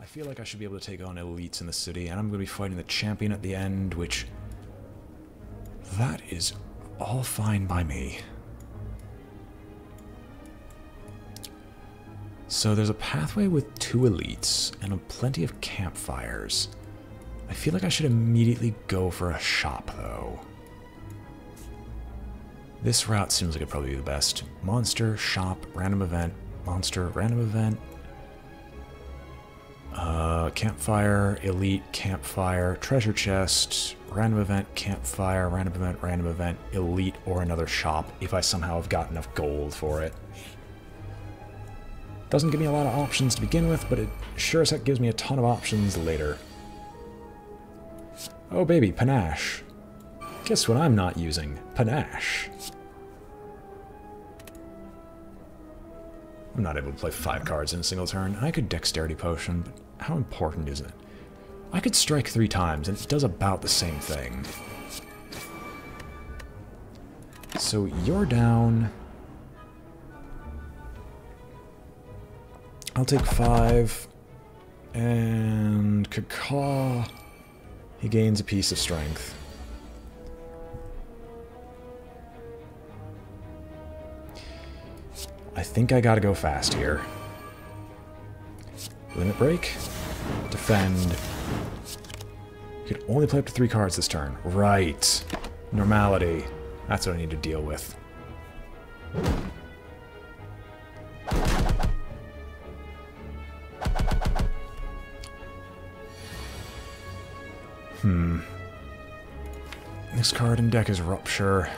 feel like I should be able to take on elites in the city, and I'm going to be fighting the champion at the end, which... that is all fine by me. So there's a pathway with 2 elites, and plenty of campfires. I feel like I should immediately go for a shop, though. This route seems like it'd probably be the best. Monster, shop, random event, monster, random event. Campfire, elite, campfire, treasure chest, random event, campfire, random event, elite, or another shop if I somehow have got enough gold for it. Doesn't give me a lot of options to begin with, but it sure as heck gives me a ton of options later. Oh baby, panache. Guess what I'm not using? Panache. I'm not able to play 5 cards in a single turn. I could dexterity potion, but how important is it? I could strike 3 times, and it does about the same thing. So you're down. I'll take 5. And Cacaw. He gains a piece of strength. I think I gotta go fast here. Limit break. Defend. You can only play up to 3 cards this turn. Right. Normality. That's what I need to deal with. Next card in deck is Rupture.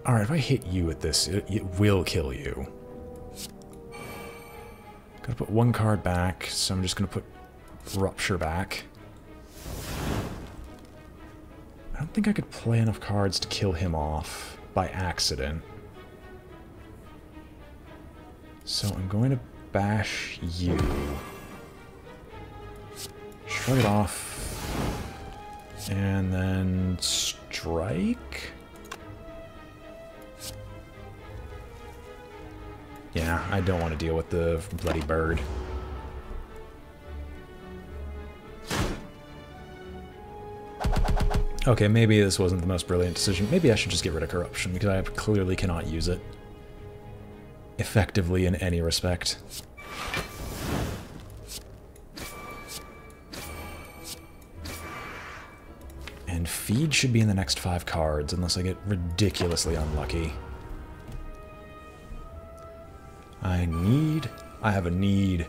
Alright, if I hit you with this, it will kill you. Gotta put 1 card back, so I'm just gonna put Rupture back. I don't think I could play enough cards to kill him off by accident. So I'm going to bash you. Shrug it off. And then strike? Yeah, I don't want to deal with the bloody bird. Okay, maybe this wasn't the most brilliant decision. Maybe I should just get rid of Corruption, because I clearly cannot use it effectively in any respect. And Feed should be in the next 5 cards, unless I get ridiculously unlucky. I have a need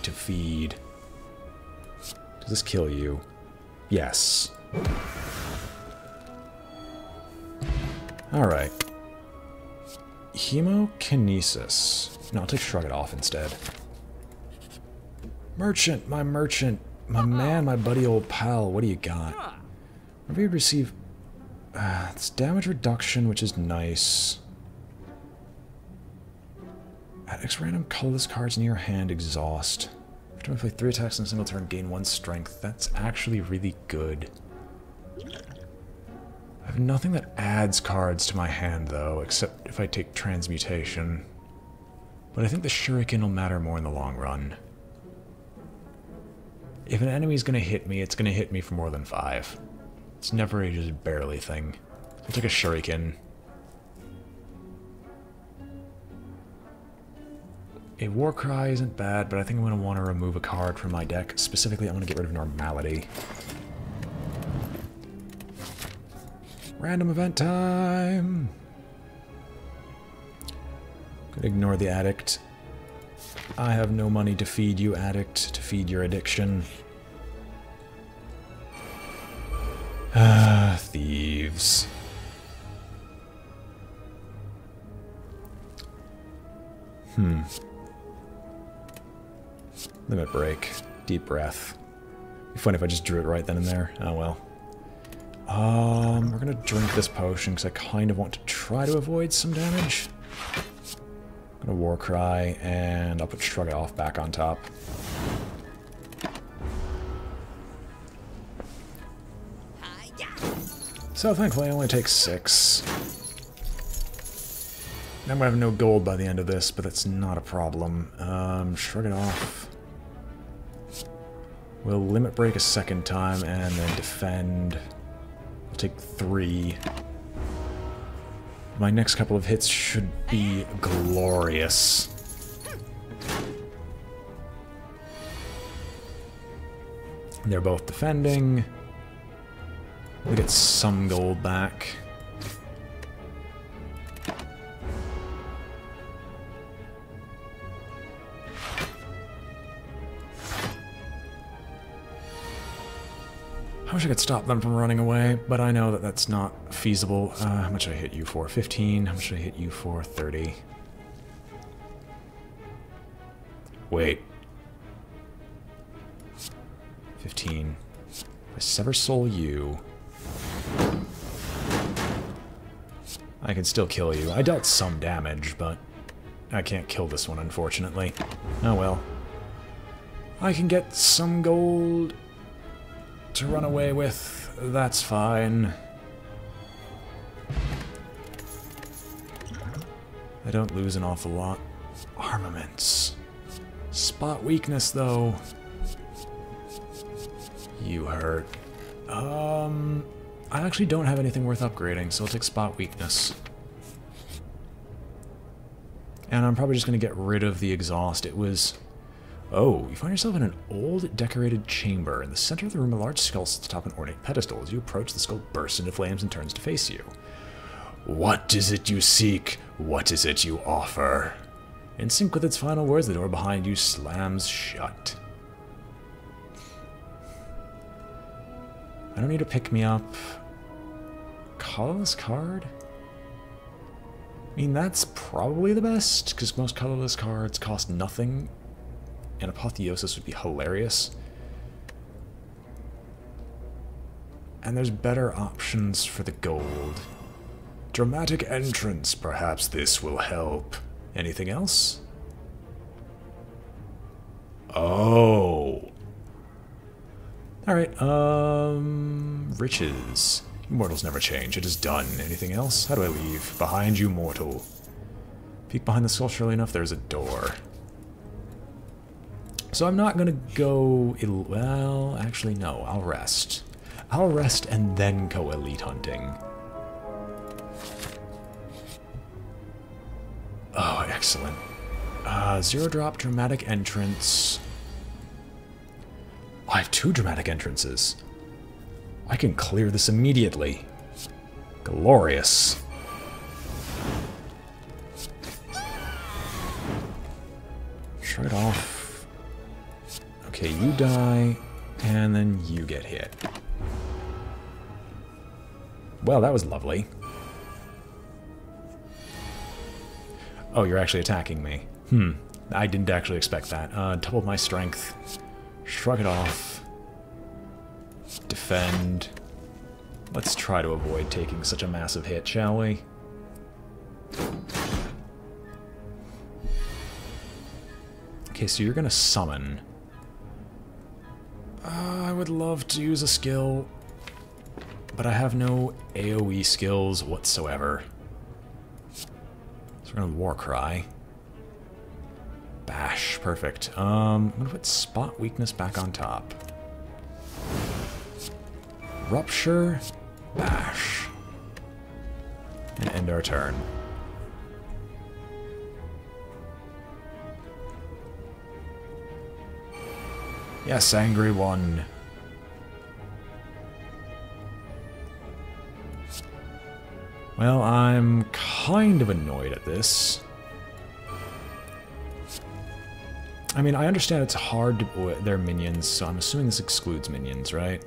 to feed. Does this kill you? Yes. Alright. Hemokinesis. No, I'll take Shrug It Off instead. Merchant, my man, my buddy old pal, what do you got? Whenever you receive... it's damage reduction, which is nice. At X random, colorless cards near your hand exhaust. Every time I play 3 attacks in a single turn, gain 1 strength. That's actually really good. I have nothing that adds cards to my hand, though, except if I take Transmutation. But I think the Shuriken will matter more in the long run. If an enemy's gonna hit me, it's gonna hit me for more than 5. It's never a just barely thing. So I'll take a Shuriken. A Warcry isn't bad, but I think I'm going to want to remove a card from my deck. Specifically, I'm going to get rid of Normality. Random event time! Could ignore the addict. I have no money to feed you, addict, to feed your addiction. Ah, thieves. Limit break. Deep breath. It'd be funny if I just drew it right then and there. Oh well. We're gonna drink this potion because I kind of want to try to avoid some damage. I'm gonna Warcry, and I'll put Shrug It Off back on top. So thankfully I only take 6. I'm gonna have no gold by the end of this, but that's not a problem. Shrug it off. We'll limit break a second time and then defend. We'll take 3. My next couple of hits should be glorious. They're both defending. We'll get some gold back. I wish I could stop them from running away, but I know that that's not feasible. How much did I hit you for? 15. How much did I hit you for? 30. Wait. 15. If I sever soul you, I can still kill you. I dealt some damage, but I can't kill this one, unfortunately. Oh well. I can get some gold to run away with. That's fine. I don't lose an awful lot. Armaments. Spot weakness, though. You hurt. I actually don't have anything worth upgrading, so I'll take spot weakness. And I'm probably just going to get rid of the exhaust. It was... Oh, you find yourself in an old, decorated chamber. In the center of the room, a large skull sits atop an ornate pedestal. As you approach, the skull bursts into flames and turns to face you. What is it you seek? What is it you offer? In sync with its final words, the door behind you slams shut. I don't need to pick me up. Colorless card? I mean, that's probably the best, because most colorless cards cost nothing. And Apotheosis would be hilarious. And there's better options for the gold. Dramatic entrance, perhaps this will help. Anything else? Oh. Alright, riches. Immortals never change, it is done. Anything else? How do I leave? Behind you, mortal. Peek behind the skull, surely enough, there's a door. So I'm not gonna go... Well, actually, no. I'll rest. I'll rest and then go elite hunting. Oh, excellent. 0 drop, dramatic entrance. I have 2 dramatic entrances. I can clear this immediately. Glorious. Shrug it off. Okay, you die, and then you get hit. Well, that was lovely. Oh, you're actually attacking me. I didn't actually expect that. Double my strength. Shrug it off. Defend. Let's try to avoid taking such a massive hit, shall we? Okay, so you're gonna summon. I would love to use a skill, but I have no AoE skills whatsoever. So we're gonna War Cry. Bash, perfect. I'm gonna put spot weakness back on top. Rupture, bash. And end our turn. Yes, angry one. Well, I'm kind of annoyed at this. I mean, I understand it's hard to... They're minions, so I'm assuming this excludes minions, right?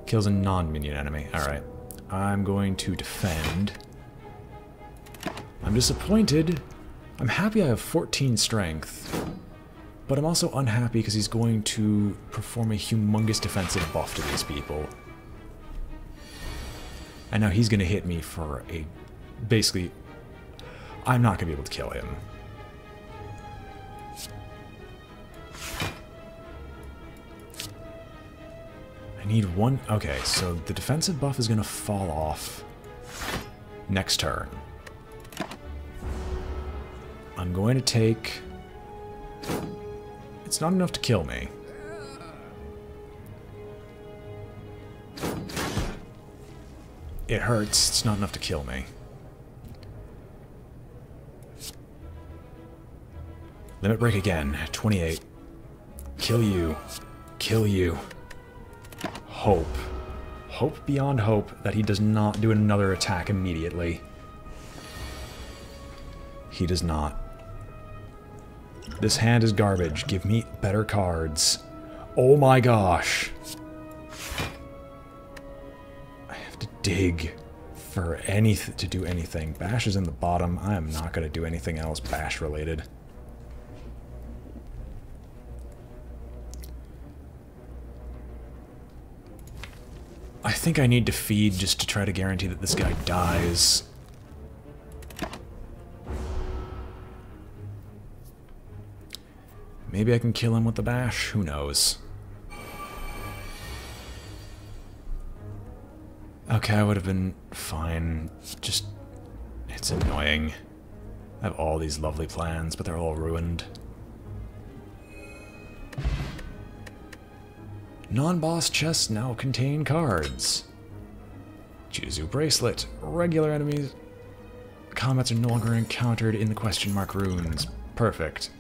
Kills a non-minion enemy. Alright. I'm going to defend. I'm disappointed. I'm happy I have 14 strength. But I'm also unhappy because he's going to perform a humongous defensive buff to these people. And now he's going to hit me for a... Basically, I'm not going to be able to kill him. I need one... Okay, so the defensive buff is going to fall off next turn. I'm going to take... It's not enough to kill me. It hurts. It's not enough to kill me. Limit break again. 28. Kill you. Kill you. Hope. Hope beyond hope that he does not do another attack immediately. He does not. This hand is garbage. Give me better cards. Oh my gosh. I have to dig for anything to do anything. Bash is in the bottom. I am not going to do anything else Bash related. I think I need to feed just to try to guarantee that this guy dies. Maybe I can kill him with the bash? Who knows? Okay, I would have been fine. Just... it's annoying. I have all these lovely plans, but they're all ruined. Non-boss chests now contain cards. Juzu Bracelet. Regular enemies. Combats are no longer encountered in the question mark runes. Perfect.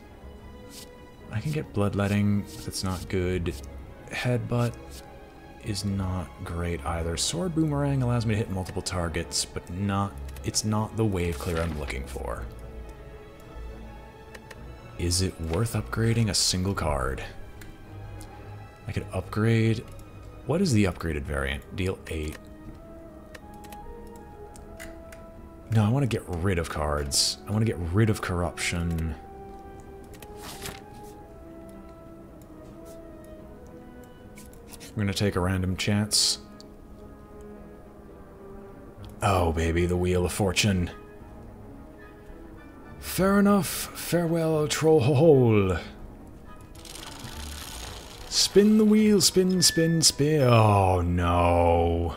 I can get Bloodletting, but that's not good. Headbutt is not great either. Sword Boomerang allows me to hit multiple targets, but it's not the wave clear I'm looking for. Is it worth upgrading a single card? I could upgrade... What is the upgraded variant? Deal 8. No, I want to get rid of cards. I want to get rid of corruption. We're going to take a random chance. Oh, baby, the Wheel of Fortune. Fair enough. Farewell, troll hole. Spin the wheel, spin, spin, spin. Oh, no.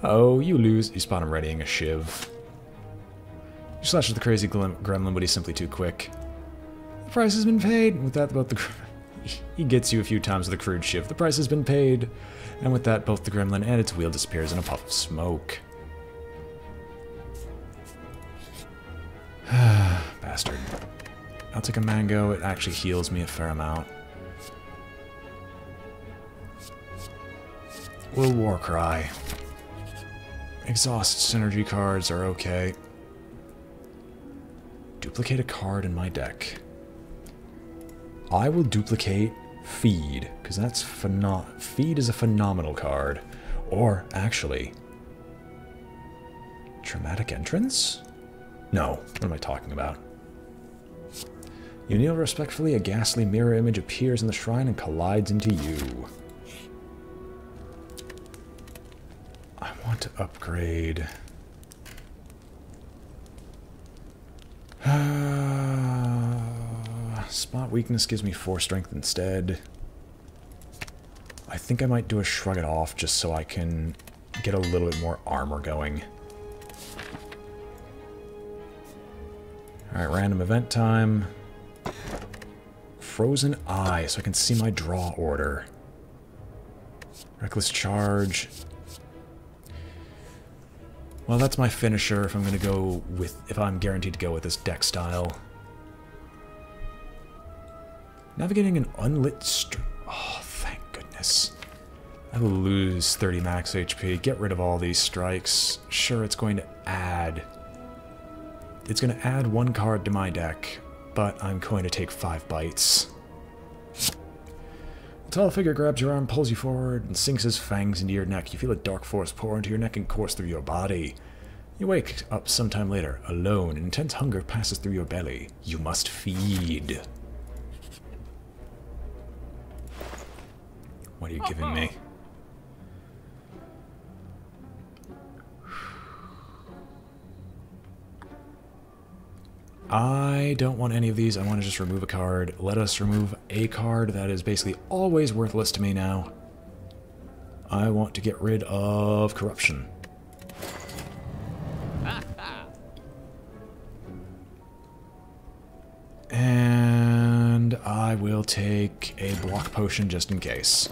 Oh, you lose. You spot him readying a shiv. You slash with the crazy gremlin, but he's simply too quick. The price has been paid. With that, about the... he gets you a few times with a crude shiv. The price has been paid. And with that, both the gremlin and its wheel disappears in a puff of smoke. Bastard. I'll take a mango. It actually heals me a fair amount. Will Warcry. Exhaust synergy cards are okay. Duplicate a card in my deck. I will duplicate Feed, because that's Feed is a phenomenal card. Or, actually... Traumatic Entrance? No, what am I talking about? You kneel respectfully, a ghastly mirror image appears in the shrine and collides into you. I want to upgrade... Spot weakness gives me 4 strength instead. I think I might do a shrug it off just so I can get a little bit more armor going. Alright, random event time. Frozen Eye, so I can see my draw order. Reckless Charge. Well, that's my finisher if I'm gonna go with... if I'm guaranteed to go with this deck style. Navigating an unlit oh, thank goodness. I will lose 30 max HP. Get rid of all these strikes. Sure, it's going to add... It's going to add 1 card to my deck, but I'm going to take 5 bites. The tall figure grabs your arm, pulls you forward, and sinks his fangs into your neck. You feel a dark force pour into your neck and course through your body. You wake up sometime later, alone. Intense hunger passes through your belly. You must feed. What are you giving me? I don't want any of these. I want to just remove a card. Let us remove a card that is basically always worthless to me now. I want to get rid of corruption. I will take a block potion just in case.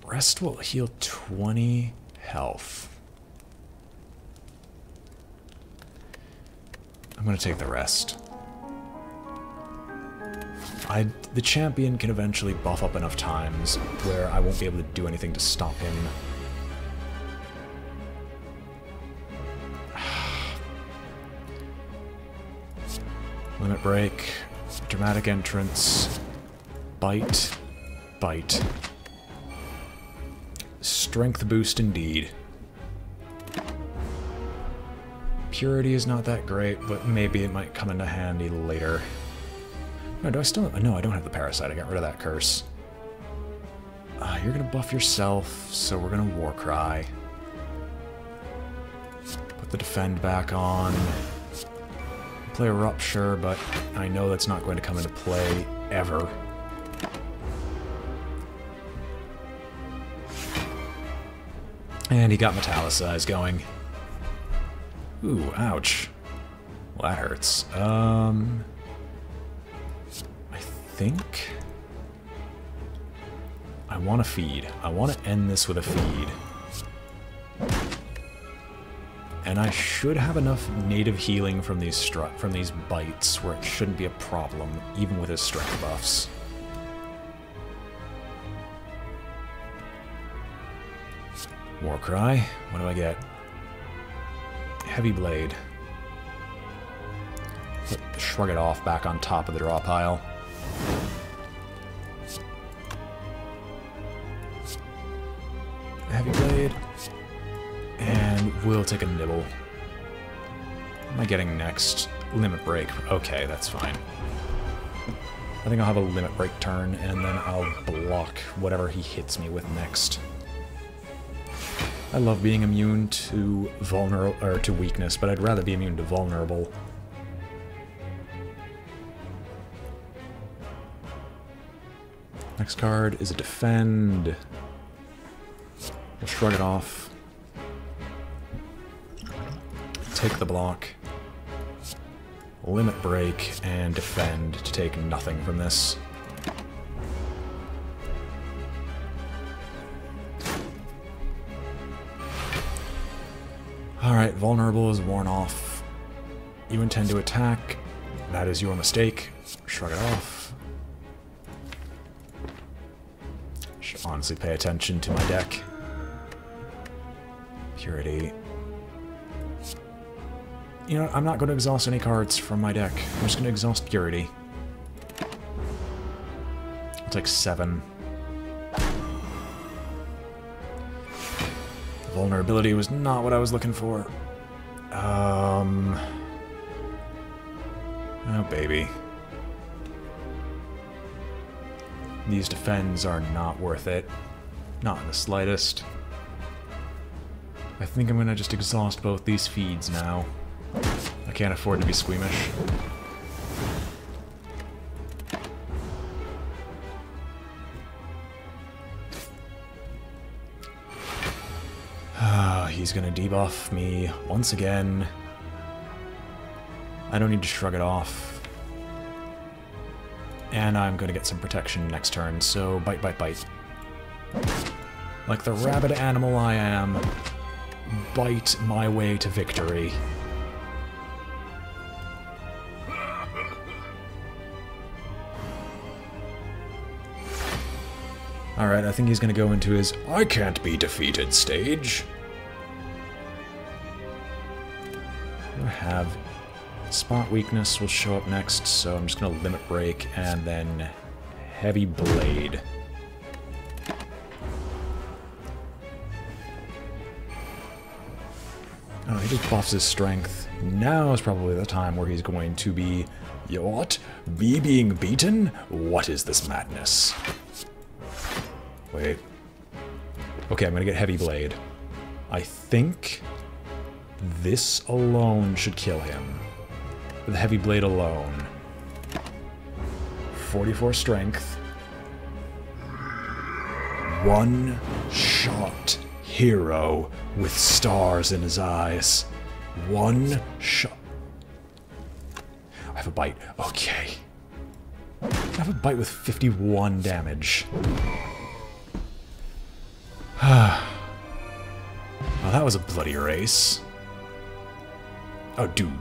Rest will heal 20 health. I'm going to take the rest. The champion can eventually buff up enough times where I won't be able to do anything to stop him. Limit break, dramatic entrance, bite, bite. Strength boost indeed. Purity is not that great, but maybe it might come into handy later. No, do I still... No, I don't have the parasite. I got rid of that curse. You're gonna buff yourself, so we're gonna war cry. Put the defend back on. Play a rupture, but I know that's not going to come into play ever. And he got Metallicize going. Ooh, ouch. Well, that hurts. I think I want to feed. I want to end this with a feed. And I should have enough native healing from these bites where it shouldn't be a problem, even with his strength buffs. Warcry. What do I get? Heavy Blade. Put Shrug It Off back on top of the draw pile. Heavy Blade. And we'll take a nibble. What am I getting next? Limit Break. Okay, that's fine. I think I'll have a Limit Break turn, and then I'll block whatever he hits me with next. I love being immune to to weakness, but I'd rather be immune to vulnerable. Next card is a defend. We'll shrug it off. Take the block. Limit break and defend to take nothing from this. Alright, vulnerable is worn off. You intend to attack. That is your mistake. Shrug it off. Should honestly pay attention to my deck. Purity. You know, I'm not going to exhaust any cards from my deck. I'm just going to exhaust Purity. I'll take 7. Vulnerability was not what I was looking for. Oh, baby. These defends are not worth it. Not in the slightest. I think I'm gonna just exhaust both these feeds now. I can't afford to be squeamish. He's gonna debuff me once again. I don't need to shrug it off. And I'm gonna get some protection next turn, so bite, bite, bite. Like the rabid animal I am, bite my way to victory. Alright, I think he's gonna go into his I can't be defeated stage. Have spot weakness will show up next, so I'm just gonna limit break and then heavy blade. Oh, he just buffs his strength. Now is probably the time where he's going to be, what? Me being beaten? What is this madness? Wait. Okay, I'm gonna get heavy blade. I think this alone should kill him. With heavy blade alone. 44 strength. One shot hero with stars in his eyes. One shot. I have a bite. Okay. I have a bite with 51 damage. Well, that was a bloody race. Oh, dude.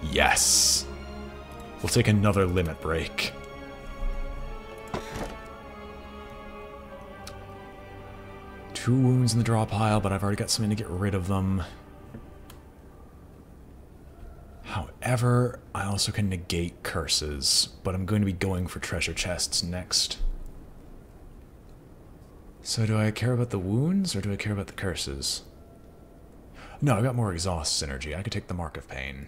Yes. We'll take another limit break. Two wounds in the draw pile, but I've already got something to get rid of them. However, I also can negate curses, but I'm going to be going for treasure chests next. So do I care about the wounds, or do I care about the curses? No, I've got more exhaust synergy. I could take the Mark of Pain.